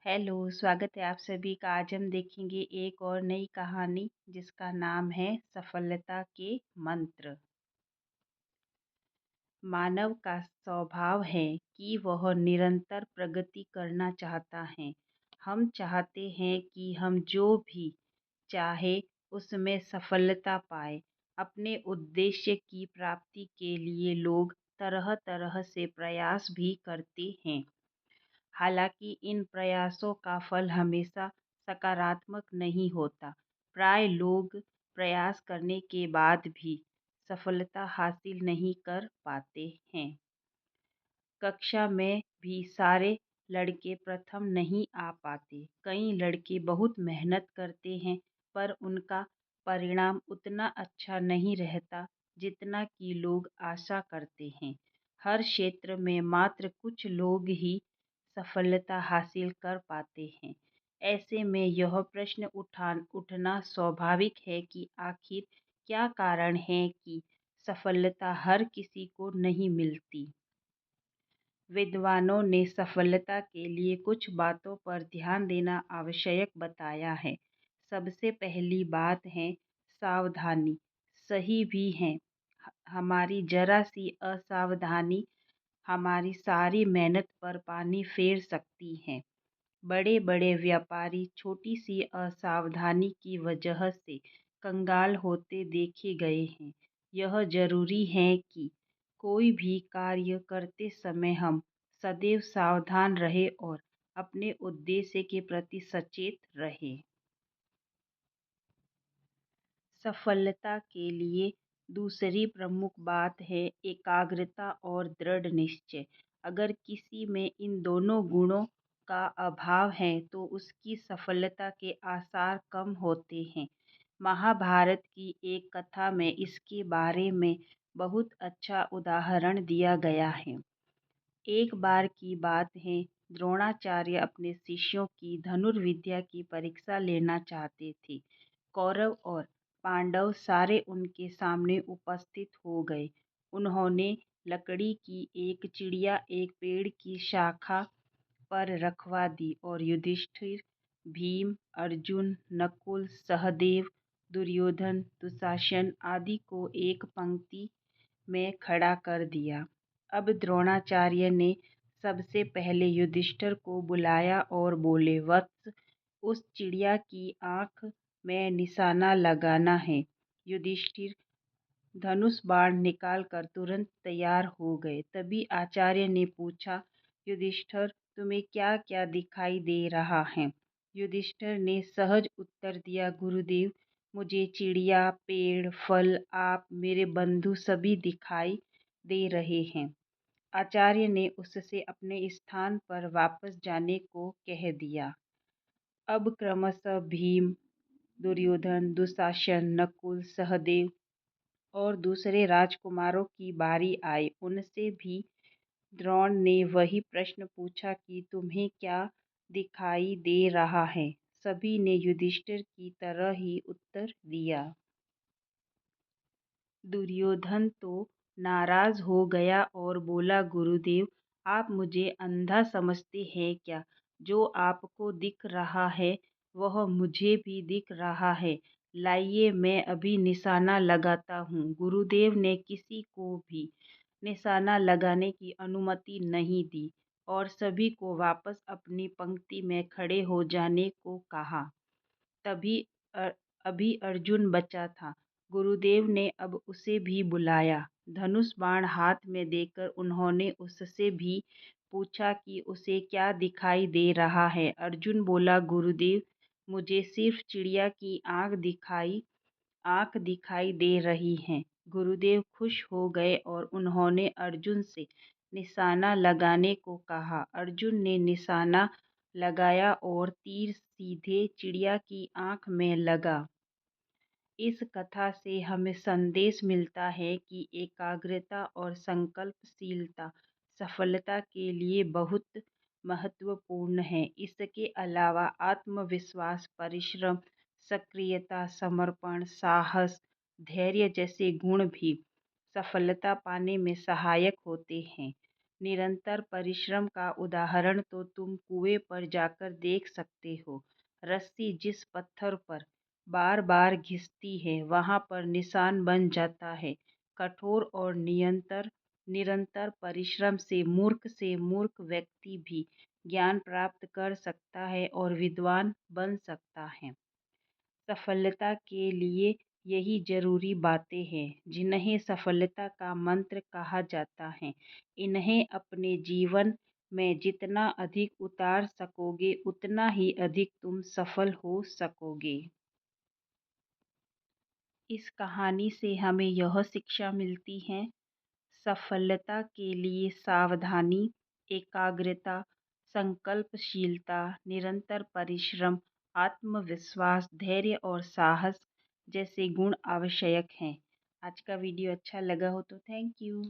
Hello, स्वागत है आप सभी का। आज हम देखेंगे एक और नई कहानी जिसका नाम है सफलता के मंत्र। मानव का स्वभाव है कि वह निरंतर प्रगति करना चाहता है। हम चाहते हैं कि हम जो भी चाहे उसमें सफलता पाए। अपने उद्देश्य की प्राप्ति के लिए लोग तरह-तरह से प्रयास भी करते हैं। हालांकि इन प्रयासों का फल हमेशा सकारात्मक नहीं होता। प्राय लोग प्रयास करने के बाद भी सफलता हासिल नहीं कर पाते हैं। कक्षा में भी सारे लड़के प्रथम नहीं आ पाते। कई लड़के बहुत मेहनत करते हैं पर उनका परिणाम उतना अच्छा नहीं रहता जितना कि लोग आशा करते हैं। हर क्षेत्र में मात्र कुछ लोग ही सफलता हासिल कर पाते हैं। ऐसे में यह प्रश्न उठना स्वाभाविक है कि आखिर क्या कारण है कि सफलता हर किसी को नहीं मिलती। विद्वानों ने सफलता के लिए कुछ बातों पर ध्यान देना आवश्यक बताया है। सबसे पहली बात है सावधानी। सही भी है। हमारी जरा सी असावधानी हमारी सारी मेहनत पर पानी फेर सकती है। बड़े बड़े व्यापारी छोटी सी असावधानी की वजह से कंगाल होते देखे गए हैं। यह जरूरी है कि कोई भी कार्य करते समय हम सदैव सावधान रहें और अपने उद्देश्य के प्रति सचेत रहें। सफलता के लिए दूसरी प्रमुख बात है एकाग्रता और दृढ़ निश्चय। अगर किसी में इन दोनों गुणों का अभाव है तो उसकी सफलता के आसार कम होते हैं। महाभारत की एक कथा में इसके बारे में बहुत अच्छा उदाहरण दिया गया है। एक बार की बात है, द्रोणाचार्य अपने शिष्यों की धनुर्विद्या की परीक्षा लेना चाहते थे। कौरव और पांडव सारे उनके सामने उपस्थित हो गए। उन्होंने लकड़ी की एक चिड़िया एक पेड़ की शाखा पर रखवा दी और युधिष्ठिर, भीम, अर्जुन, नकुल, सहदेव, दुर्योधन, दुशासन आदि को एक पंक्ति में खड़ा कर दिया। अब द्रोणाचार्य ने सबसे पहले युधिष्ठिर को बुलाया और बोले, वत्स, उस चिड़िया की आंख में निशाना लगाना है। युधिष्ठिर धनुष बाण निकालकर तुरंत तैयार हो गए। तभी आचार्य ने पूछा, युधिष्ठिर, तुम्हें क्या क्या दिखाई दे रहा है? युधिष्ठिर ने सहज उत्तर दिया, गुरुदेव, मुझे चिड़िया, पेड़, फल, आप, मेरे बंधु सभी दिखाई दे रहे हैं। आचार्य ने उससे अपने स्थान पर वापस जाने को कह दिया। अब क्रमशः भीम, दुर्योधन, दुशासन, नकुल, सहदेव और दूसरे राजकुमारों की बारी आई। उनसे भी द्रोण ने वही प्रश्न पूछा कि तुम्हें क्या दिखाई दे रहा है? सभी ने युधिष्ठिर की तरह ही उत्तर दिया। दुर्योधन तो नाराज हो गया और बोला, गुरुदेव, आप मुझे अंधा समझते हैं क्या? जो आपको दिख रहा है वह मुझे भी दिख रहा है। लाइए, मैं अभी निशाना लगाता हूँ। गुरुदेव ने किसी को भी निशाना लगाने की अनुमति नहीं दी और सभी को वापस अपनी पंक्ति में खड़े हो जाने को कहा। तभी अ- अभी अर्जुन बचा था। गुरुदेव ने अब उसे भी बुलाया। धनुष बाण हाथ में देकर उन्होंने उससे भी पूछा कि उसे क्या दिखाई दे रहा है। अर्जुन बोला, गुरुदेव, मुझे सिर्फ चिड़िया की आंख दिखाई दे रही है। गुरुदेव खुश हो गए और उन्होंने अर्जुन से निशाना लगाने को कहा। अर्जुन ने निशाना लगाया और तीर सीधे चिड़िया की आंख में लगा। इस कथा से हमें संदेश मिलता है कि एकाग्रता और संकल्पशीलता सफलता के लिए बहुत महत्वपूर्ण है। इसके अलावा आत्मविश्वास, परिश्रम, सक्रियता, समर्पण, साहस, धैर्य जैसे गुण भी सफलता पाने में सहायक होते हैं। निरंतर परिश्रम का उदाहरण तो तुम कुएं पर जाकर देख सकते हो। रस्सी जिस पत्थर पर बार बार घिसती है वहां पर निशान बन जाता है। कठोर और निरंतर परिश्रम से मूर्ख व्यक्ति भी ज्ञान प्राप्त कर सकता है और विद्वान बन सकता है। सफलता के लिए यही जरूरी बातें हैं जिन्हें सफलता का मंत्र कहा जाता है। इन्हें अपने जीवन में जितना अधिक उतार सकोगे उतना ही अधिक तुम सफल हो सकोगे। इस कहानी से हमें यह शिक्षा मिलती है, सफलता के लिए सावधानी, एकाग्रता, संकल्पशीलता, निरंतर परिश्रम, आत्मविश्वास, धैर्य और साहस जैसे गुण आवश्यक हैं। आज का वीडियो अच्छा लगा हो तो थैंक यू।